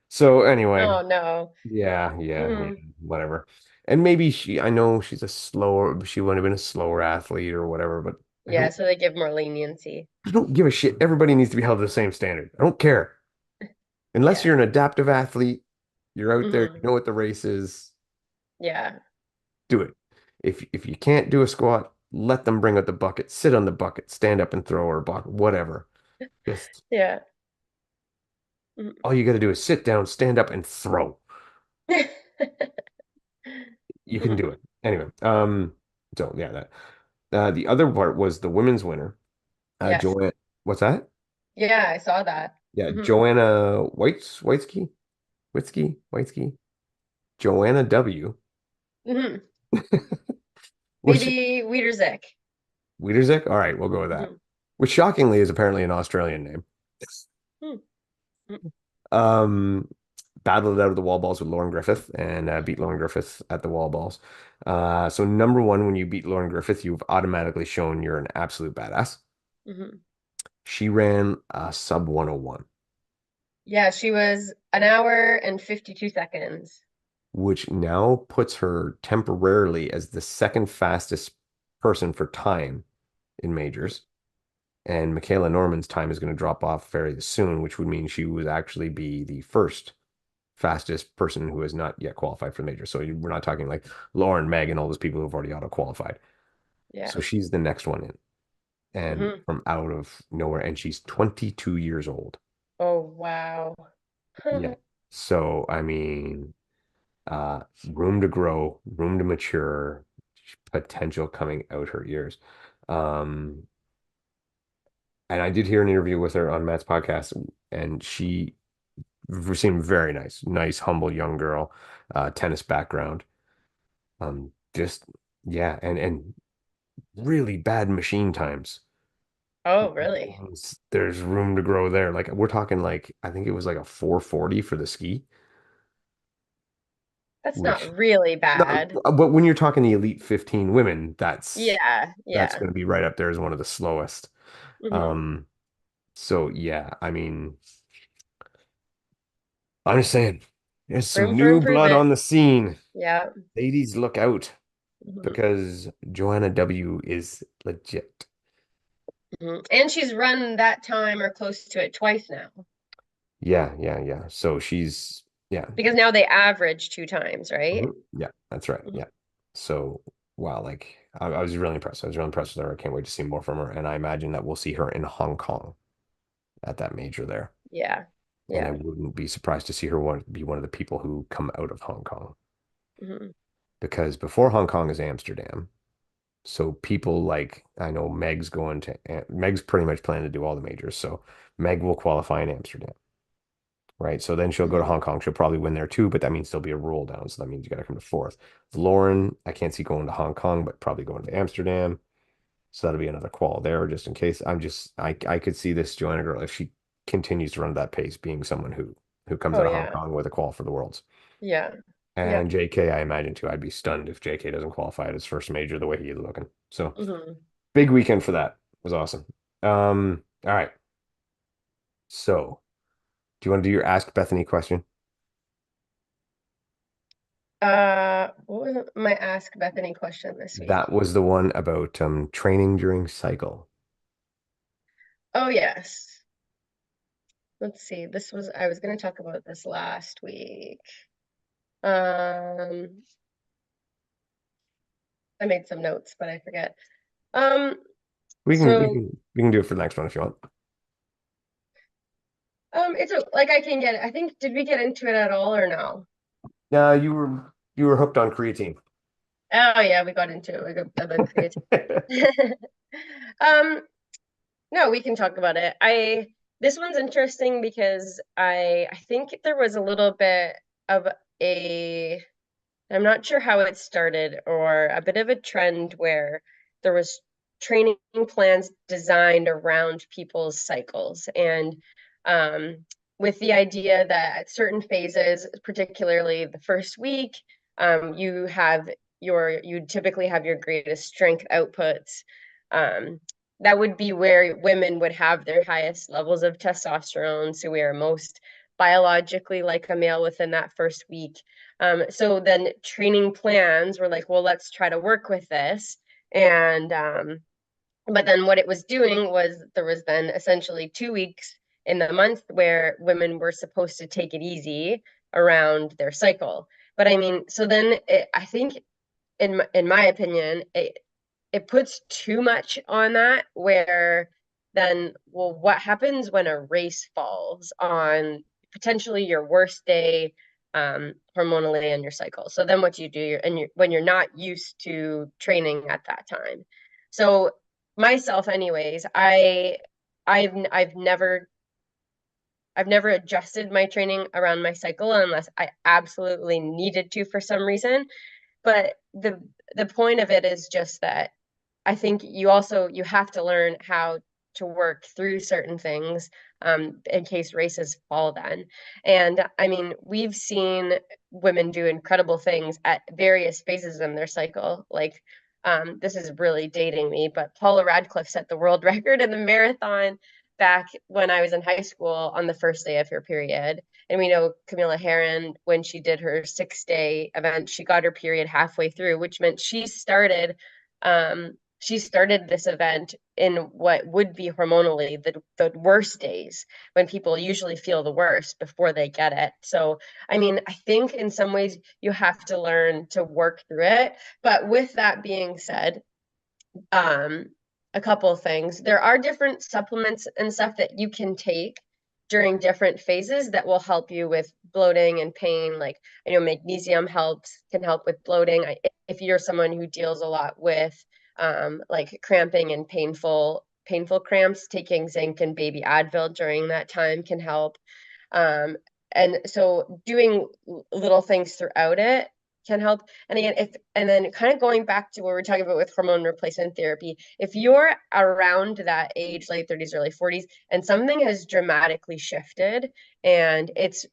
So anyway, Oh no. yeah, Hmm. whatever. And maybe I know she would have been a slower athlete or whatever, but I Yeah, don't, so they give more leniency. I don't give a shit. Everybody needs to be held to the same standard. I don't care. Unless Yeah. you're an adaptive athlete, you're out there, you Hmm. know what the race is, Yeah. do it. If you can't do a squat, let them bring out the bucket, sit on the bucket, stand up and throw or bucket, whatever. Just Yeah. Mhm. all you got to do is sit down, stand up, and throw. You can Mhm. do it. Anyway, so yeah, that the other part was the women's winner, Yes. Joanne. What's that? Yeah, I saw that. Yeah, Hmm. Joanna Wietzky, Joanna W. Hmm. Was she Maybe Wiedersek. Wierzek? All right, we'll go with that. Hmm. Which shockingly is apparently an Australian name. Hmm. Um, battled it out of the wall balls with Lauren Griffith and beat Lauren Griffith at the wall balls. So number one, when you beat Lauren Griffith, you've automatically shown you're an absolute badass. Hmm. She ran sub 101, Yeah, she was an hour and 52 seconds. which now puts her temporarily as the second fastest person for time in majors. And Michaela Norman's time is going to drop off very soon, which would mean she would actually be the first fastest person who has not yet qualified for the major. So we're not talking like Lauren, Meg, and all those people who've already auto qualified. Yeah. So she's the next one in, and Hmm. from out of nowhere, and she's 22 years old. Oh, wow. Yeah. So I mean, uh, room to grow, room to mature, potential coming out her ears. Um, and I did hear an interview with her on Matt's podcast, and she seemed very nice, nice, humble young girl, tennis background. Just yeah, and really bad machine times. Oh, really? There's room to grow there. Like we're talking like I think it was like a 440 for the ski, That's which not really no, bad. but when you're talking the elite 15 women, Yeah, that's yeah. going to be right up there as one of the slowest. Hmm. Um, so yeah, I mean, I'm just saying, there's some Room for new blood improvement. on the scene. Yeah. Ladies, look out Hmm. because Joanna W is legit. Hmm. And she's run that time or close to it twice now. Yeah. So she's yeah. Because now they average two times, right? Yeah, that's right. Mhm. Yeah. So wow, like I was really impressed. I was really impressed with her. I can't wait to see more from her. And I imagine that we'll see her in Hong Kong at that major there. Yeah. And I Yeah. wouldn't be surprised to see her be one of the people who come out of Hong Kong. Hmm. Because before Hong Kong is Amsterdam. So people like I know Meg's pretty much planning to do all the majors. So Meg will qualify in Amsterdam. Right. So then she'll go to Hmm. Hong Kong. She'll probably win there too, but that means there'll be a roll down. So that means you got to come to fourth. Lauren, I can't see going to Hong Kong, but probably going to Amsterdam. So that'll be another qual there just in case. I could see this Joanna girl if she continues to run at that pace, being someone who comes Oh, out of Hong yeah. Kong with a qual for the worlds. Yeah. And Yep. JK, I imagine too. I'd be stunned if JK doesn't qualify at his first major the way he is looking. So Hmm. big weekend for that. It was awesome. All right. So do you want to do your Ask Bethany question? What was my Ask Bethany question this week? That was the one about training during cycle. Oh, yes. let's see. I was going to talk about this last week. I made some notes, but I forget. Um, We can we so can we can do it for the next one if you want. like I can get it. I think, did we get into it at all or no? No, you were hooked on creatine. Oh yeah, we got into it. We got about creatine. Um, no, we can talk about it. This one's interesting because I think there was a little bit of a I'm not sure how it started, or a bit of a trend where there was training plans designed around people's cycles, and um, with the idea that at certain phases, particularly the first week, you typically have your greatest strength outputs. Um, that would be where women would have their highest levels of testosterone. So we are most biologically like a male within that first week. So then training plans were like, well, let's try to work with this. And but then what it was doing was there was then essentially 2 weeks in the month where women were supposed to take it easy around their cycle. But I mean, so then I think in my opinion, it puts too much on that where then, well, what happens when a race falls on potentially your worst day hormonally in your cycle? So then what do you do? When you're not used to training at that time. So myself anyways, I've never adjusted my training around my cycle unless I absolutely needed to for some reason. But the point of it is just that I think you have to learn how to work through certain things in case races fall then. And I mean, we've seen women do incredible things at various phases in their cycle. Like this is really dating me, but Paula Radcliffe set the world record in the marathon back when I was in high school on the first day of her period. And we know Camilla Herron, when she did her 6 day event, she got her period halfway through, which meant she started this event in what would be hormonally the worst days when people usually feel the worst before they get it. So, I mean, I think in some ways you have to learn to work through it. But with that being said, um, a couple of things. There are different supplements and stuff that you can take during different phases that will help you with bloating and pain. Like I know magnesium can help with bloating. If you're someone who deals a lot with like cramping and painful cramps, taking zinc and baby Advil during that time can help. Um, and so doing little things throughout it can help. And again, and then kind of going back to what we're talking about with hormone replacement therapy, if you're around that age, late 30s, early 40s, and something has dramatically shifted and it's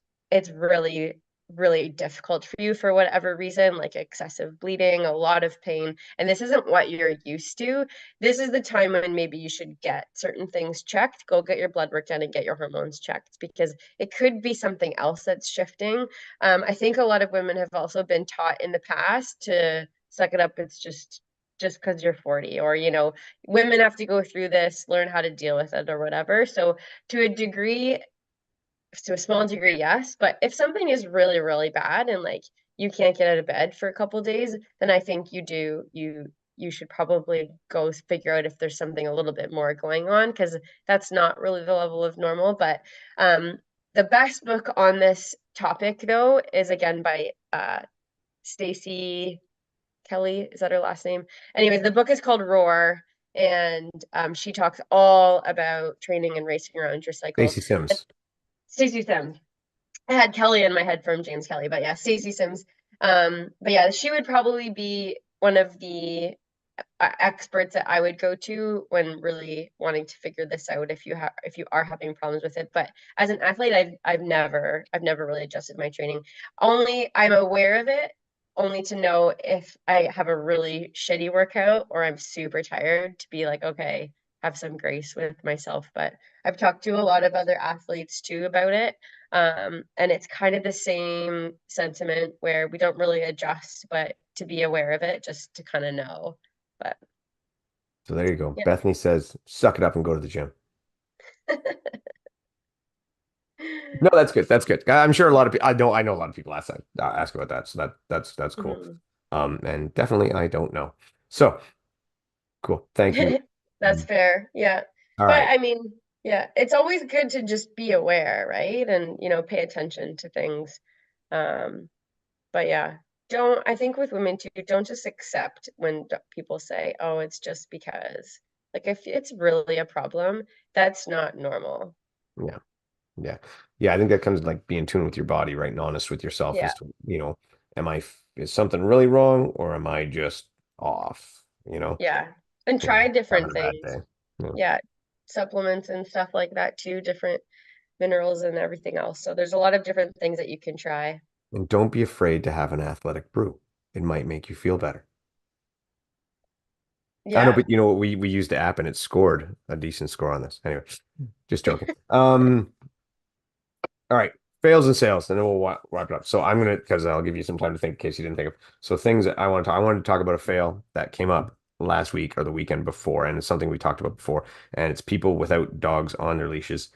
really difficult for you for whatever reason, like excessive bleeding, a lot of pain, and this isn't what you're used to, this is the time when maybe you should get certain things checked, go get your blood work done and get your hormones checked, because it could be something else that's shifting. I think a lot of women have also been taught in the past to suck it up. It's just because you're 40, or women have to go through this, learn how to deal with it or whatever. So to a degree, to a small degree, yes. But if something is really, really bad and like you can't get out of bed for a couple days, then I think you should probably go figure out if there's something a little bit more going on, because that's not really the level of normal. But the best book on this topic though is again by Stacey Kelly. Is that her last name? Anyways, the book is called Roar, and she talks all about training and racing around your cycle. Stacey Sims. Stacey Sims. I had Kelly in my head from James Kelly, but yeah, Stacey Sims. But yeah, she would probably be one of the experts that I would go to when really wanting to figure this out if you are having problems with it. But as an athlete, I've never really adjusted my training. Only I'm aware of it only to know if I have a really shitty workout or I'm super tired to be like, okay, have some grace with myself. But I've talked to a lot of other athletes too about it. And it's kind of the same sentiment where we don't really adjust, but to be aware of it, just to kind of know. But So there you go. yeah. Bethany says, suck it up and go to the gym. No, that's good. That's good. I'm sure a lot of people. I know a lot of people ask about that. So that's cool. Mhm. And definitely I don't know. So cool. Thank you. That's fair. Yeah. All But right. I mean, yeah, it's always good to just be aware, right? And, pay attention to things. Um, but yeah, I think with women too, don't just accept when people say, oh, it's just because. Like, if it's really a problem, that's not normal. Yeah. Yeah. Yeah. I think that comes like being in tune with your body, right? And honest with yourself Yeah. as to, is something really wrong or am I just off? Yeah. And You know, try having different a bad things. day. Yeah. Yeah. Supplements and stuff like that too, different minerals and everything else. So there's a lot of different things that you can try. And don't be afraid to have an athletic brew. It might make you feel better. I know, Yeah. but we used the app and it scored a decent score on this. Anyway, just joking. All right, fails and sales, and then we'll wrap it up. So I'm gonna, because I'll give you some time to think in case you didn't think of. So things that I wanted to talk about a fail that came up last week or the weekend before, and it's something we talked about before, and it's people without dogs on their leashes.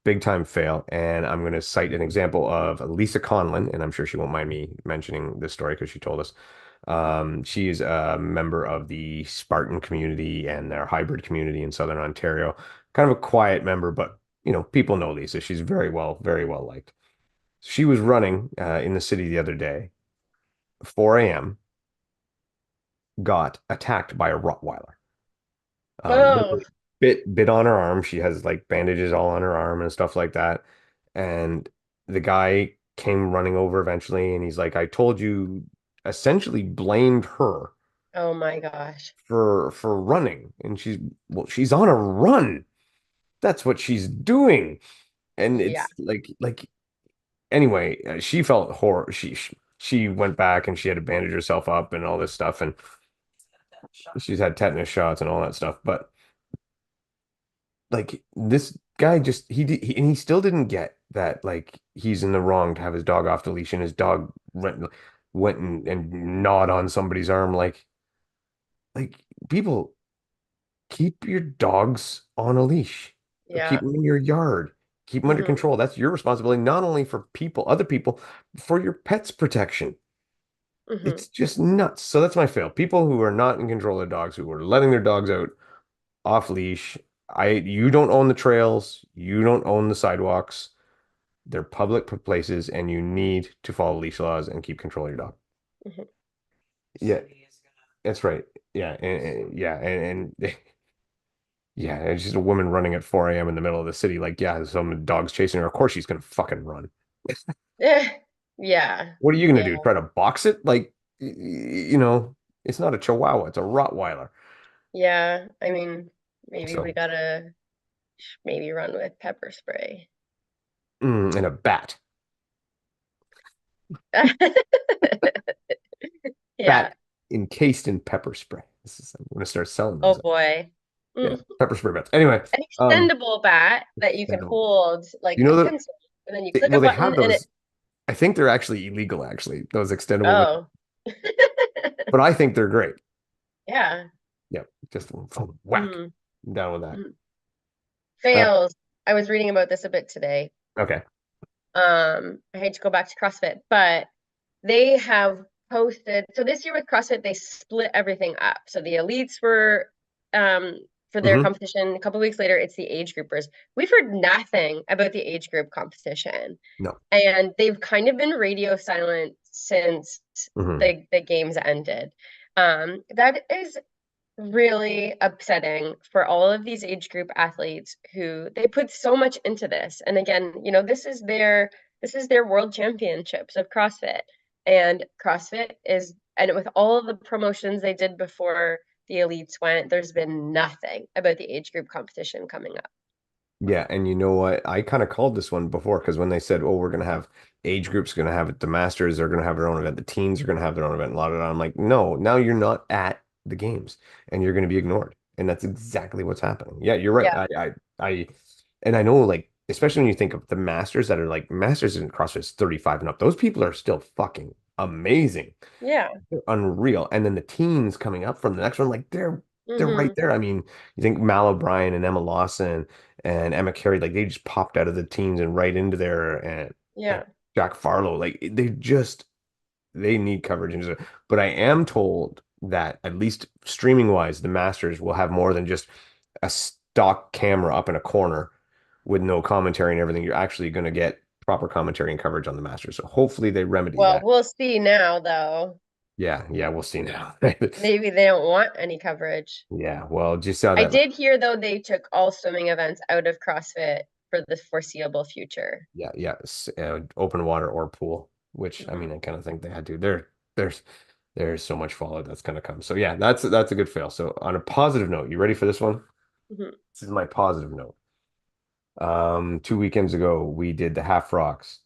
Big time fail. And I'm going to cite an example of Lisa Conlon, and I'm sure she won't mind me mentioning this story because she told us. She is a member of the Spartan community and their hybrid community in Southern Ontario. Kind of a quiet member, but people know Lisa. She's very well liked. She was running in the city the other day, 4 a.m., got attacked by a Rottweiler. Oh, Literally bit on her arm. She has like bandages all on her arm and stuff like that. And the guy came running over eventually, and he's like, "I told you," essentially blamed her oh my gosh. for running. And she's on a run. That's what she's doing. And Yeah. it's like anyway, she felt horror. She went back and she had to bandage herself up and all this stuff, and she's had tetanus shots and all that stuff. But like this guy just and he still didn't get that like he's in the wrong to have his dog off the leash and his dog went and gnawed on somebody's arm like people keep your dogs on a leash or keep Yeah. them in your yard, keep them under Hmm. control. That's your responsibility, not only for other people, for your pet's protection. Hmm. It's just nuts. So that's my fail. People who are not in control of dogs, who are letting their dogs out off leash. You don't own the trails, you don't own the sidewalks. They're public places, and you need to follow leash laws and keep control of your dog. Hmm. Yeah, that's right. Yeah, yeah, and yeah, it's just a woman running at 4 a.m. in the middle of the city. Like, yeah, some dog's chasing her. Of course, she's gonna fucking run. Yeah. What are you gonna Yeah. do? Try to box it? Like, it's not a Chihuahua; it's a Rottweiler. Yeah. I mean, maybe we So, gotta maybe run with pepper spray. and a bat, Yeah. bat encased in pepper spray. I'm gonna start selling Oh those. boy. Yeah, Mm. pepper spray bats. Anyway, An um, extendable bat that you can extendable. hold like You a know that pencil, and then you click a well, they have button and it. those. I think they're actually illegal, actually, those extendable ones. Oh. But I think they're great. Yeah. Yep, just whack Mhm. down with that. Mhm. Uh, Fails. I was reading about this a bit today. okay. I hate to go back to CrossFit, but they have posted. So this year with CrossFit, they split everything up. So the elites were for their Hmm. competition. A couple weeks later, it's the age groupers. We've heard nothing about the age group competition, No. and they've kind of been radio silent since Hmm. the games ended. That is really upsetting for all of these age group athletes who they put so much into this. And again, this is their world championships of CrossFit. And CrossFit is and with all of the promotions they did before the elites went, there's been nothing about the age group competition coming up. Yeah, and you know what? I kind of called this one before because when they said, "Oh, we're gonna have age groups, going to have it, the masters are gonna have their own event, the teens are gonna have their own event, a lot of that." I'm like, no, now you're not at the games, and you're gonna be ignored, and that's exactly what's happening. Yeah, you're right. Yeah. And I know, like, especially when you think of the masters that are like masters in CrossFit is 35 and up, those people are still fucking amazing. Yeah. They're unreal. And then the teens coming up from the next one, like they're they're right Hmm. there. I mean, you think Mal O'Brien and Emma Lawson and Emma Carey, like they just popped out of the teens and right into there, and Yeah. Jack Farlow, like they need coverage. But I am told that at least streaming wise, the Masters will have more than just a stock camera up in a corner with no commentary and everything. You're actually going to get proper commentary and coverage on the Masters. So hopefully they remedy Well, that. we'll see now, though. Yeah, yeah, we'll see now. Maybe they don't want any coverage. Yeah, well, just saw I that. did hear, though, they took all swimming events out of CrossFit for the foreseeable future. Yeah, yeah, open water or pool, which I Hmm. mean, I kind of think they had to. There's there's so much fallout that's going to come. So yeah, that's a good fail. So on a positive note, you ready for this one? Hmm. This is my positive note. 2 weekends ago, we did the Half Rocks,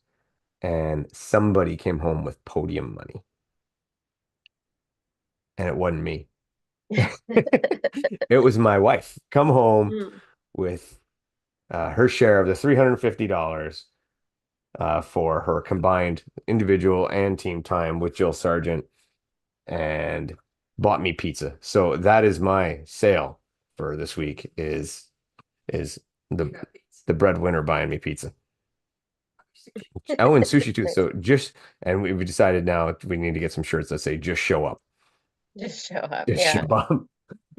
and somebody came home with podium money, and it wasn't me. It was my wife. Come home Mm. with her share of the $350 for her combined individual and team time with Jill Sargent, and bought me pizza. So that is my sale for this week is the the breadwinner buying me pizza. Oh, and sushi too. Nice. So and we decided now we need to get some shirts that say just show up. Just show up. Just show Yeah. up.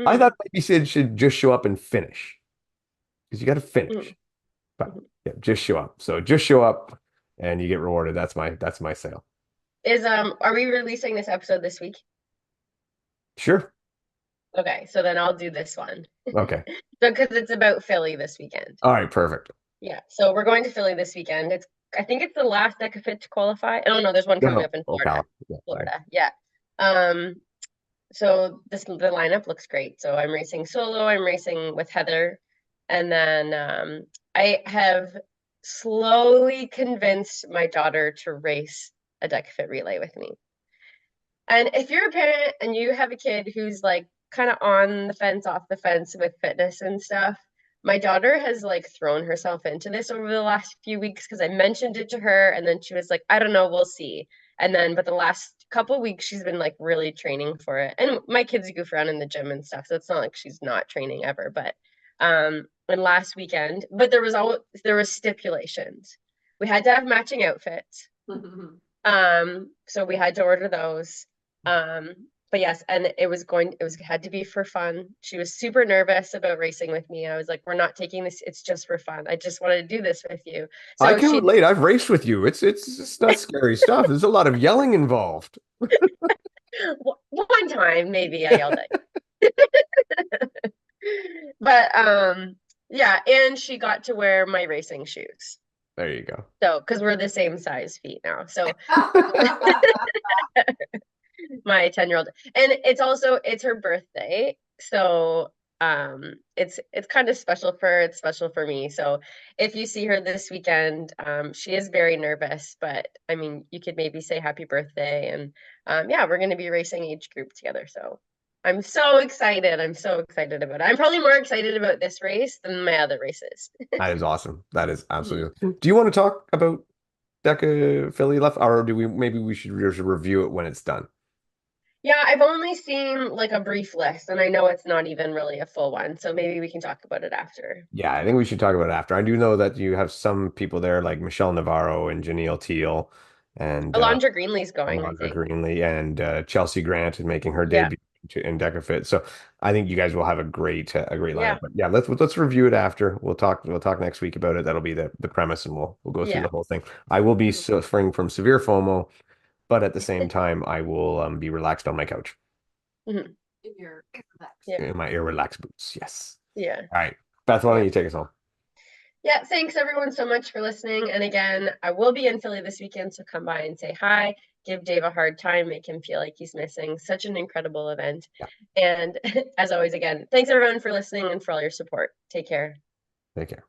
I Mm. thought maybe said should just show up and finish because you got to Mm. finish. But Mhm. yeah, just show up. So just show up and you get rewarded. That's my sale. Are we releasing this episode this week? Sure. Okay, so then I'll do this one. Okay. So, because it's about Philly this weekend. All right. Perfect. Yeah, so we're going to Philly this weekend. I think it's the last Deca Fit to qualify. Oh no, there's one No, coming no. up in Florida. Ocala. Yeah. Florida, yeah. Um, so the lineup looks great. So I'm racing solo, I'm racing with Heather, and then I have slowly convinced my daughter to race a Deca Fit relay with me. And if you're a parent and you have a kid who's like kind of on the fence, off the fence with fitness and stuff, my daughter has like thrown herself into this over the last few weeks because I mentioned it to her and then she was like, I don't know, we'll see. And then, but the last couple weeks, she's been like really training for it. And my kids goof around in the gym and stuff. So it's not like she's not training ever. And last weekend, but there was stipulations. We had to have matching outfits. So we had to order those. Um, but yes, and had to be for fun. She was super nervous about racing with me. I was like, we're not taking this, it's just for fun. I just wanted to do this with you. I So can she relate. I've raced with you. It's not scary stuff. There's a lot of yelling involved. one time maybe I yelled at you. But yeah, and she got to wear my racing shoes. There you go. So, because we're the same size feet now. So my 10-year-old, and it's her birthday, so it's kind of special for her. It's special for me. So if you see her this weekend, she is very nervous, but I mean, you could maybe say happy birthday. And yeah, we're going to be racing age group together, so I'm so excited. I'm so excited about it. I'm probably more excited about this race than my other races. That is awesome. That is Mhm. absolutely. Do you want to talk about Deca Philly left, or do we maybe we should just review it when it's done? Yeah, I've only seen like a brief list, and I know it's not even really a full one, so maybe we can talk about it after. Yeah, I think we should talk about it after. I do know that you have some people there like Michelle Navarro and Janelle Teal and Alondra Greenlee's going, I Alondra think. Greenlee and Chelsea Grant is making her Yeah, debut in DecaFit. So I think you guys will have a great lineup. yeah, But yeah, let's review it after. We'll talk next week about it. That'll be the premise, and we'll go through yeah. the whole thing. I will be Mhm. suffering from severe FOMO, but at the same time, I will be relaxed on my couch Mhm. In your relax. Yeah, in my ear relax boots. Yes. yeah, All right, Beth, why don't yeah. you take us home? Yeah, thanks everyone so much for listening. And again, I will be in Philly this weekend, so come by and say hi. Give Dave a hard time, make him feel like he's missing such an incredible event. Yeah, And as always, again, thanks everyone for listening and for all your support. Take care. take care.